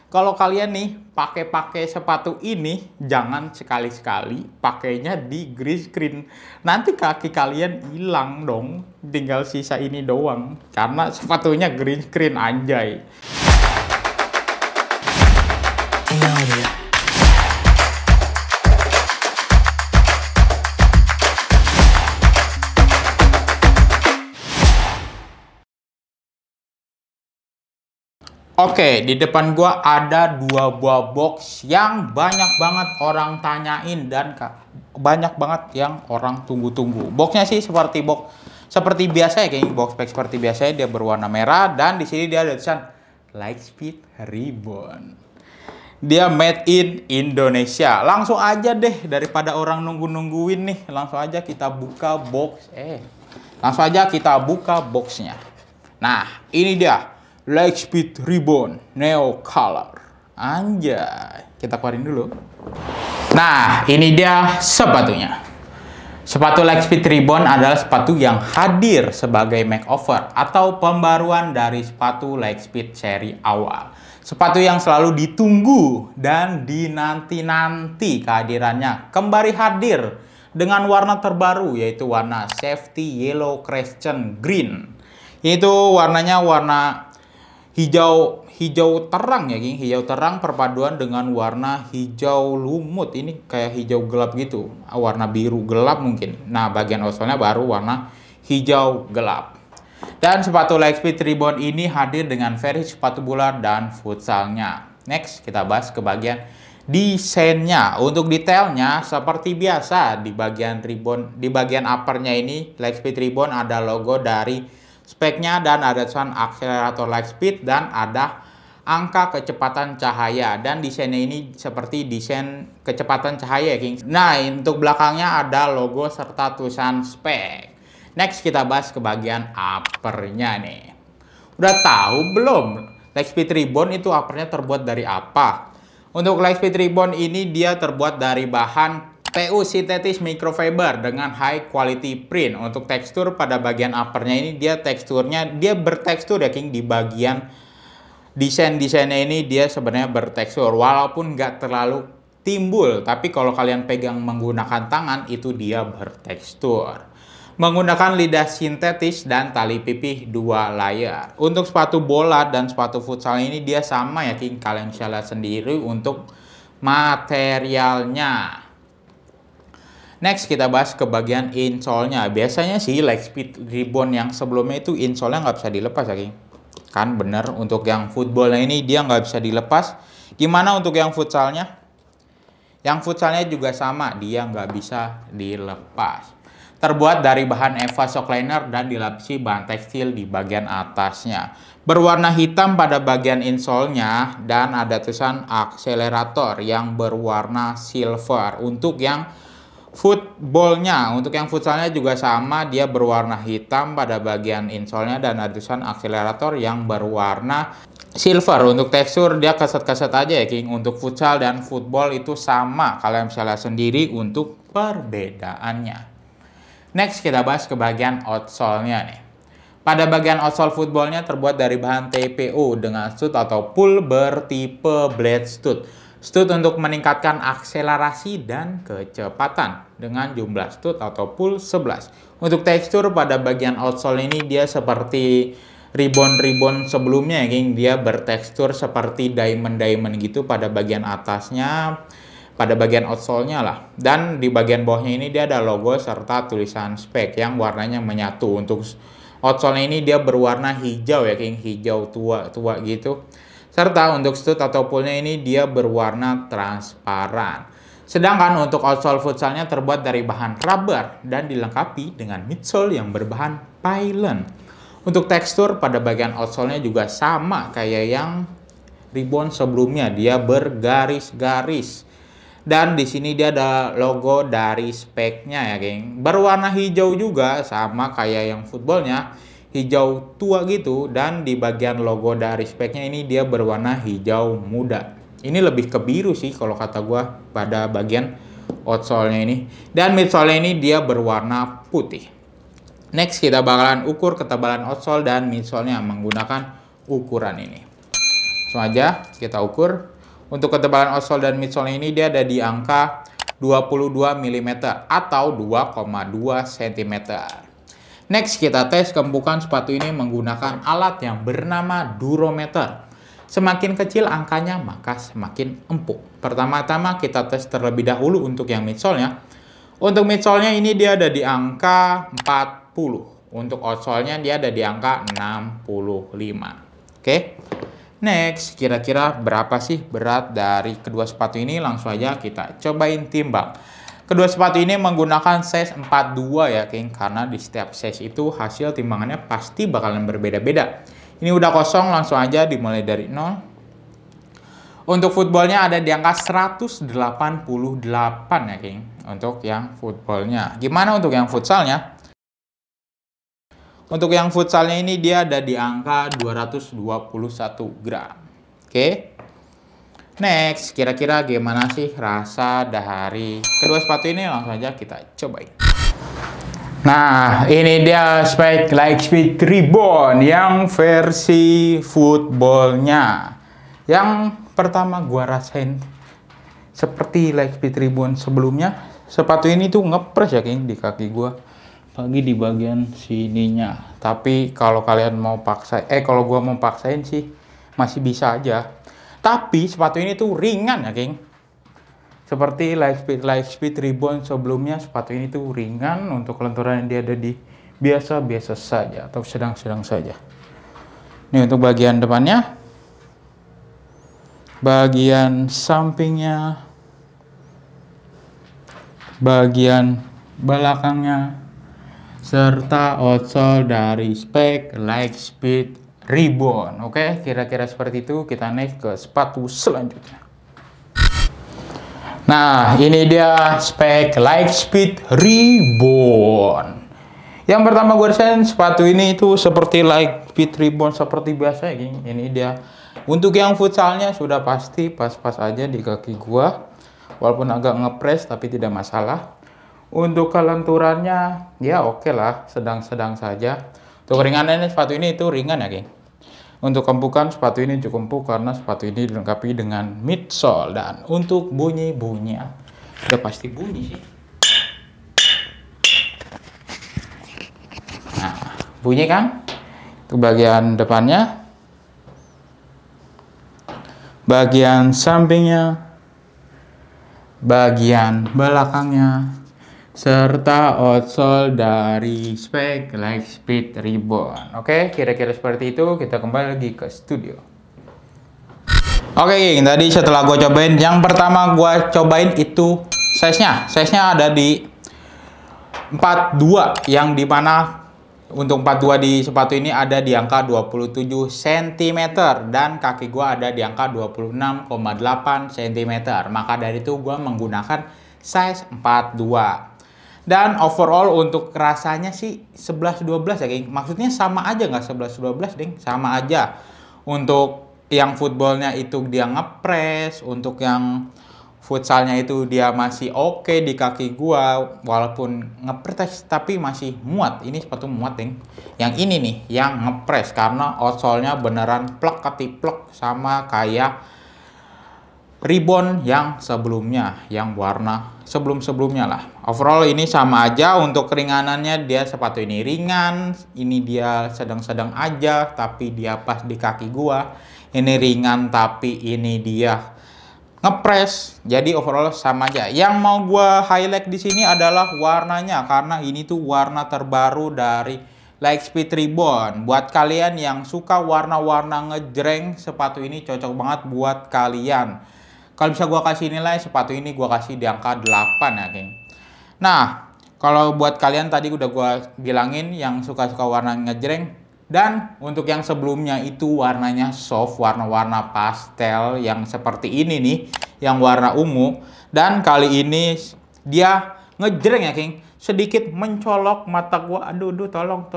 Kalau kalian nih pakai sepatu ini, jangan sekali-sekali pakainya di green screen. Nanti kaki kalian hilang dong, tinggal sisa ini doang. Karena sepatunya green screen, anjay. Oke, di depan gua ada dua buah box yang banyak banget orang tanyain dan banyak banget yang orang tunggu-tunggu. Boxnya sih seperti biasa ya, kayak box pack seperti biasa, dia berwarna merah dan di sini dia ada tulisan Lightspeed Ribbon. Dia made in Indonesia. Langsung aja deh, daripada orang nungguin nih, langsung aja kita buka boxnya. Nah, ini dia. Lightspeed Ribbon Neo Color. Anjay, kita keluarin dulu. Nah, ini dia sepatunya. Sepatu Lightspeed Ribbon adalah sepatu yang hadir sebagai makeover atau pembaruan dari sepatu Lightspeed seri awal. Sepatu yang selalu ditunggu dan dinanti-nanti kehadirannya kembali hadir dengan warna terbaru, yaitu warna Safety Yellow Crescent Green. Itu warnanya warna hijau terang ya, geng. Hijau terang perpaduan dengan warna hijau lumut. Ini kayak hijau gelap gitu, warna biru gelap mungkin. Nah, bagian outsole-nya baru warna hijau gelap. Dan sepatu Lightspeed Ribbon ini hadir dengan versi sepatu bola dan futsalnya. Next, kita bahas ke bagian desainnya. Untuk detailnya seperti biasa, di bagian uppernya ini Lightspeed Ribbon ada logo dari speknya dan ada tulisan akselerator Lightspeed dan ada angka kecepatan cahaya, dan desainnya ini seperti desain kecepatan cahaya, King. Nah, untuk belakangnya ada logo serta tulisan spek. Next, kita bahas ke bagian uppernya nih. Udah tahu belum Lightspeed Ribbon itu uppernya terbuat dari apa? Untuk Lightspeed Ribbon ini dia terbuat dari bahan PU sintetis microfiber dengan high quality print. Untuk tekstur pada bagian uppernya ini dia bertekstur ya, King. Di bagian desainnya ini dia sebenarnya bertekstur walaupun nggak terlalu timbul, tapi kalau kalian pegang menggunakan tangan itu dia bertekstur. Menggunakan lidah sintetis dan tali pipih 2 layer. Untuk sepatu bola dan sepatu futsal ini dia sama ya, King. Kalian bisa lihat sendiri untuk materialnya. Next, kita bahas ke bagian insole-nya. Biasanya sih Lightspeed Ribbon yang sebelumnya itu insole-nya nggak bisa dilepas ya, King. Kan bener, untuk yang footballnya ini dia nggak bisa dilepas. Gimana untuk yang futsalnya? Yang futsalnya juga sama, dia nggak bisa dilepas. Terbuat dari bahan EVA Shockliner dan dilapisi bahan tekstil di bagian atasnya. Berwarna hitam pada bagian insole-nya dan ada tulisan akselerator yang berwarna silver. Untuk yang untuk yang futsalnya juga sama, dia berwarna hitam pada bagian insole-nya dan ada tulisan akselerator yang berwarna silver. Untuk tekstur dia keset-keset aja ya, King. Untuk futsal dan football itu sama, kalian bisa lihat sendiri untuk perbedaannya. Next, kita bahas ke bagian outsole-nya nih. Pada bagian outsole footballnya terbuat dari bahan TPO dengan stud atau pull bertipe blade stud. Stud untuk meningkatkan akselerasi dan kecepatan dengan jumlah stud atau pull 11. Untuk tekstur pada bagian outsole ini dia seperti ribbon sebelumnya, King. Dia bertekstur seperti diamond gitu pada bagian atasnya, pada bagian outsole-nya lah. Dan di bagian bawahnya ini dia ada logo serta tulisan spek yang warnanya menyatu. Untuk outsole ini dia berwarna hijau ya, King. Hijau tua gitu. Serta untuk stud atau pullnya ini dia berwarna transparan. Sedangkan untuk outsole futsalnya terbuat dari bahan rubber dan dilengkapi dengan midsole yang berbahan pylon. Untuk tekstur pada bagian outsole-nya juga sama kayak yang ribbon sebelumnya, dia bergaris-garis. Dan di sini dia ada logo dari speknya ya, geng. Berwarna hijau juga sama kayak yang footballnya, hijau tua gitu. Dan di bagian logo dari speknya ini dia berwarna hijau muda. Ini lebih ke biru sih kalau kata gua pada bagian outsole-nya ini. Dan midsole-nya ini dia berwarna putih. Next kita bakalan ukur ketebalan outsole dan midsole-nya menggunakan ukuran ini. Langsung aja kita ukur. Untuk ketebalan outsole dan midsole ini dia ada di angka 22 mm atau 2,2 cm. Next, kita tes keempukan sepatu ini menggunakan alat yang bernama durometer. Semakin kecil angkanya, maka semakin empuk. Pertama-tama kita tes terlebih dahulu untuk yang midsole-nya. Untuk midsole-nya ini dia ada di angka 40. Untuk outsole-nya dia ada di angka 65. Oke. Next, kira-kira berapa sih berat dari kedua sepatu ini? Langsung aja kita cobain timbang. Kedua sepatu ini menggunakan size 42 ya, King. Karena di setiap size itu hasil timbangannya pasti bakalan berbeda-beda. Ini udah kosong, langsung aja dimulai dari 0. Untuk footballnya ada di angka 188 ya, King. Untuk yang footballnya. Gimana untuk yang futsalnya? Untuk yang futsalnya ini dia ada di angka 221 gram. Oke. Next, kira-kira gimana sih rasa dari kedua sepatu ini? Langsung aja kita cobain. Nah, ini dia spek Lightspeed Reborn yang versi footballnya. Yang pertama gua rasain seperti Lightspeed Reborn sebelumnya. Sepatu ini tuh ngepres ya, King, di kaki gua. Lagi di bagian sininya. Tapi kalau kalian mau paksa, kalau gua mau paksain sih masih bisa aja. Tapi sepatu ini tuh ringan ya, King. Seperti Lightspeed Reborn sebelumnya, sepatu ini tuh ringan. Untuk kelenturan dia ada di biasa-biasa saja atau sedang-sedang saja. Ini untuk bagian depannya. Bagian sampingnya. Bagian belakangnya. Serta outsole dari spek Lightspeed Reborn. Oke, kira-kira seperti itu. Kita next ke sepatu selanjutnya. Nah, ini dia spek Lightspeed Reborn. Yang pertama gue rasain sepatu ini itu seperti Lightspeed Reborn seperti biasa ya, King. Ini dia. Untuk yang futsalnya sudah pasti pas-pas aja di kaki gua. Walaupun agak ngepres tapi tidak masalah. Untuk kelenturannya ya oke lah, sedang-sedang saja. Untuk keringanannya sepatu ini itu ringan ya, King. Untuk empukan sepatu ini cukup empuk karena sepatu ini dilengkapi dengan midsole. Dan untuk bunyi-bunyinya udah pasti bunyi sih. Nah, bunyi kan? Itu bagian depannya. Bagian sampingnya. Bagian belakangnya. Serta outsole dari spek Lightspeed Reborn. Oke, kira-kira seperti itu. Kita kembali lagi ke studio. Oke, King, tadi setelah gue cobain, yang pertama gue cobain itu size-nya. Size-nya ada di 42, yang dimana untuk 42 di sepatu ini ada di angka 27 cm. Dan kaki gue ada di angka 26,8 cm. Maka dari itu gue menggunakan size 42. Dan overall untuk rasanya sih 11-12 ya, King. Maksudnya sama aja nggak 11-12, Ding. Sama aja. Untuk yang footballnya itu dia ngepres. Untuk yang futsalnya itu dia masih oke di kaki gua. Walaupun ngepres tapi masih muat. Ini sepatu muat, Ding. Yang ini nih, yang ngepres. Karena outsole-nya beneran plek-ketiplek sama kayak Reborn yang sebelumnya, yang warna sebelum-sebelumnya lah. Overall ini sama aja. Untuk keringanannya dia sepatu ini ringan, ini dia sedang-sedang aja tapi dia pas di kaki gua. Ini ringan tapi ini dia ngepres. Jadi overall sama aja. Yang mau gua highlight di sini adalah warnanya karena ini tuh warna terbaru dari Lightspeed Reborn. Buat kalian yang suka warna-warna ngejreng, sepatu ini cocok banget buat kalian. Kalau bisa gua kasih nilai, sepatu ini gua kasih di angka 8 ya, King. Nah, kalau buat kalian tadi udah gua bilangin yang suka-suka warna ngejreng. Dan untuk yang sebelumnya itu warnanya soft, warna-warna pastel yang seperti ini nih, yang warna ungu. Dan kali ini dia ngejreng ya, King. Sedikit mencolok mata gua. Aduh, tolong.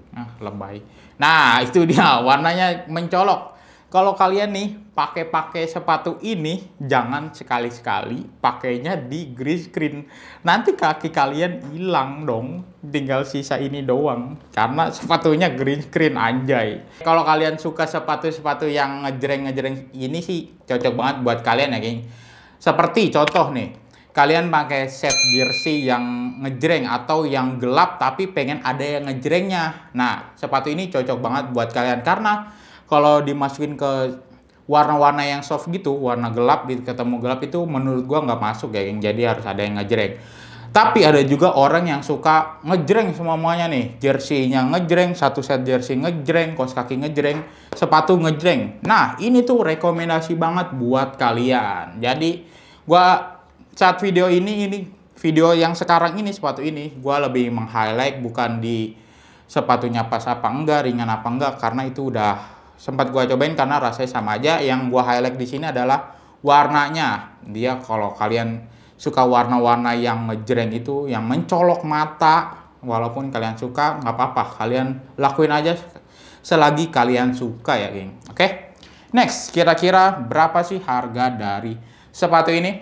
Nah, lebay. Nah, itu dia warnanya mencolok. Kalau kalian nih pakai sepatu ini, jangan sekali-sekali pakainya di green screen. Nanti kaki kalian hilang dong, tinggal sisa ini doang. Karena sepatunya green screen, anjay. Kalau kalian suka sepatu-sepatu yang ngejreng-ngejreng ini sih cocok banget buat kalian ya, geng. Seperti contoh nih, kalian pakai set jersey yang ngejreng atau yang gelap tapi pengen ada yang ngejrengnya. Nah, sepatu ini cocok banget buat kalian karena kalau dimasukin ke warna-warna yang soft gitu, warna gelap ketemu gelap itu menurut gua nggak masuk ya, geng. Jadi harus ada yang ngejreng. Tapi ada juga orang yang suka ngejreng semuanya nih. Jersey-nya ngejreng, satu set jersey ngejreng, kaos kaki ngejreng, sepatu ngejreng. Nah, ini tuh rekomendasi banget buat kalian. Jadi, gua saat video ini video yang sekarang ini sepatu ini, gua lebih meng-highlight bukan di sepatunya pas apa enggak, ringan apa enggak, karena itu udah sempat gua cobain karena rasanya sama aja. Yang gua highlight di sini adalah warnanya. Dia kalau kalian suka warna-warna yang ngejreng itu, yang mencolok mata, walaupun kalian suka nggak apa-apa, kalian lakuin aja selagi kalian suka ya, geng. Oke. Next, kira-kira berapa sih harga dari sepatu ini?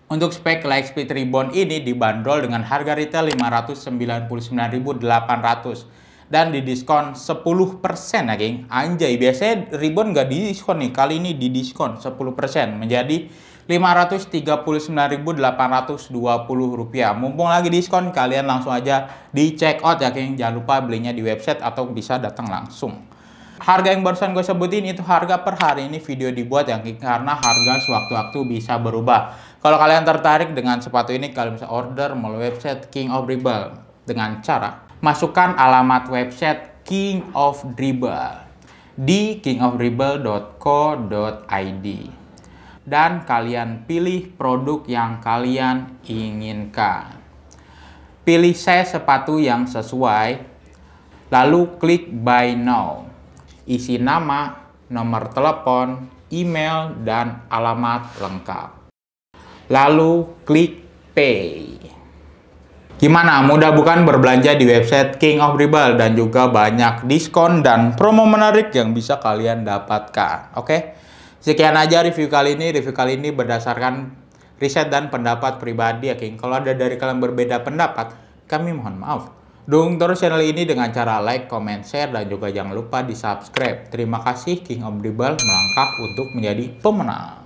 Untuk spek Lightspeed Reborn ini dibanderol dengan harga retail 599.800 dan didiskon 10% ya, geng. Anjay, biasanya Reborn nggak didiskon nih, kali ini didiskon 10% menjadi Rp539.820. Mumpung lagi diskon, kalian langsung aja di check out ya, geng. Jangan lupa belinya di website atau bisa datang langsung. Harga yang barusan gue sebutin itu harga per hari ini video dibuat ya, karena harga sewaktu-waktu bisa berubah. Kalau kalian tertarik dengan sepatu ini, kalian bisa order melalui website King of Dribble dengan cara masukkan alamat website King of Dribble di kingofdribble.co.id dan kalian pilih produk yang kalian inginkan. Pilih size sepatu yang sesuai, lalu klik buy now. Isi nama, nomor telepon, email, dan alamat lengkap. Lalu klik pay. Gimana? Mudah bukan berbelanja di website King of Dribble, dan juga banyak diskon dan promo menarik yang bisa kalian dapatkan. Oke? Sekian aja review kali ini. Review kali ini berdasarkan riset dan pendapat pribadi ya, King. Kalau ada dari kalian berbeda pendapat, kami mohon maaf. Dukung terus channel ini dengan cara like, comment, share, dan juga jangan lupa di subscribe. Terima kasih, King of Dribble melangkah untuk menjadi pemenang.